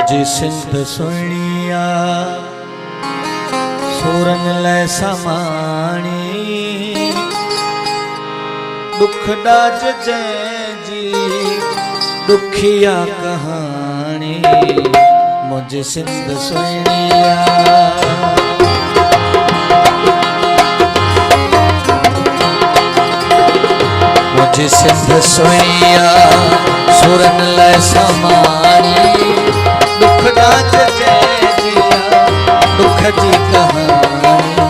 मुझे सिंध सुनिया सूरन लै समाणी दुख डाज जी दुखिया कहानी मुझे सिंध सुनिया मुझे सिंध सुनिया सूरन लै समाणी दुख डाज जिया दुख जी कहानी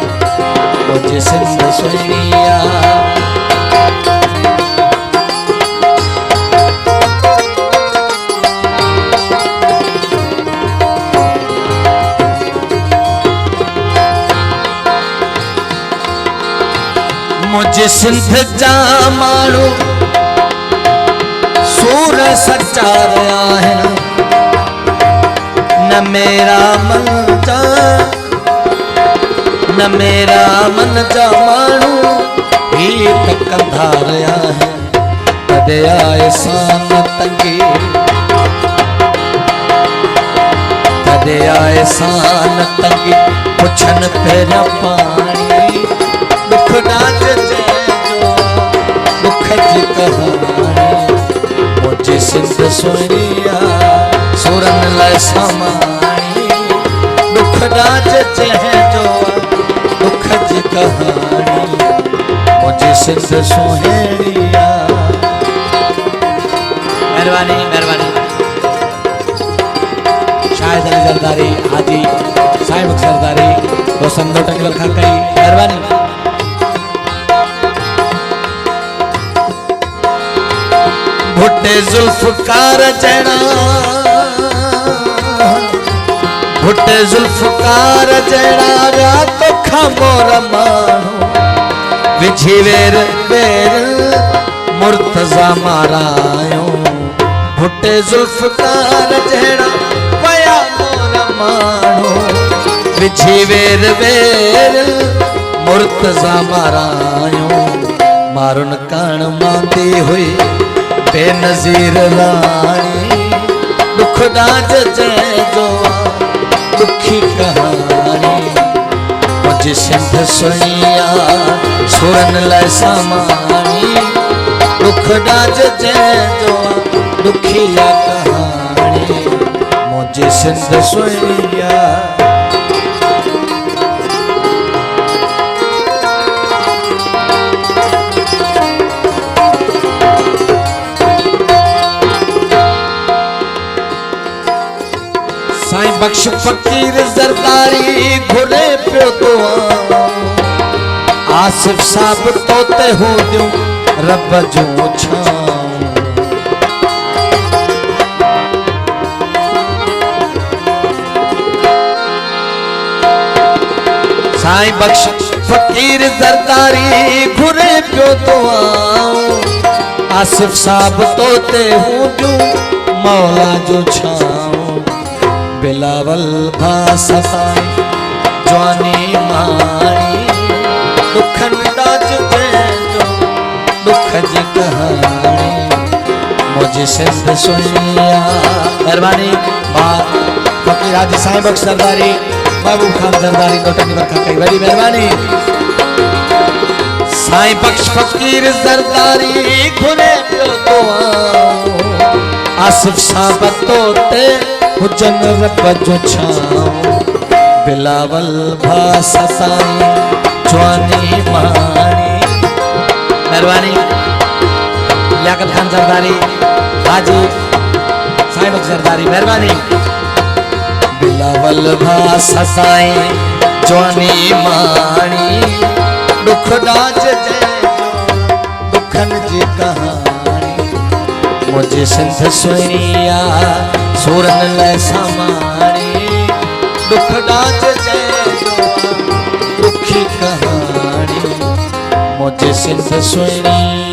मुझे सिंध सुनिया मुझे सिंध जा माण्हू सूर सच्चा रहा है न मेरा मन जा न मेरा मन जा माण्हू ही कंधा रहा है कदे आए सान तंगी कदे आए सान तंगी पुछन पेरा पानी दुख डाज दुख जी कहानी मुझे सिंध सुनिया सूरन लै समाणी दुख डाज जो दुख जी कहानी मुझे सिंध सुनिया। मेहरबानी मेहरबानी शायद अली जरदारी हाजी साहिब सरदारी रोशन नोटंगल खाकई मेहरबानी भुट्टे जुल्फकार जड़ा भुट्टे जुल्फकार जड़ा व्या तो खमोर मानो विझी वेर वेर मुर्तजा मारायो भुट्टे जुल्फकार जड़ा वया मोर मानो विझी वेर वेर मुर्तजा मारायो मारुन कान मांदी हुई बेनजीर रानी दुख डाज जो दुखी कहानी मुझे सिंध सुनिया सूरन लै समाणी दुख डाज जो दुखिया कहानी मुझे सिंध सुनिया। साईं बख्श फकीर जरदारी घुरे पियो तो आसिफ साहब तोते हो दियो रब जो छाऊं साईं बख्श फकीर जरदारी घुरे पियो तो आसिफ साहब तोते हो दियो मौला जो छाऊं बिलावल भासा जवानी मानी दुखन डाज जो दुख जी कहानी मुझे सिंध सुनिया। मेहरबानी फकीर हाजी साईं बख्श सरदारी महबूब खान सरदारी नोटंगी बरखा कई बड़ी मेहरबानी साईं बख्श फकीर सरदारी घुरे तो आसिफ साहब तोते हुजन रब जो छाऊं बिलावल भासा जवानी मानी। मेहरबानी लियाकत खान सरदारी हाजी साईं बख्श सरदारी मेहरबानी बिलावल भासा जवानी मानी दुख डाज दुखन जी कहानी मुझे सिंध सुनिया सूरन लै समाणी दुख डाज दुखी कहानी मुझे सिंध सुनिया।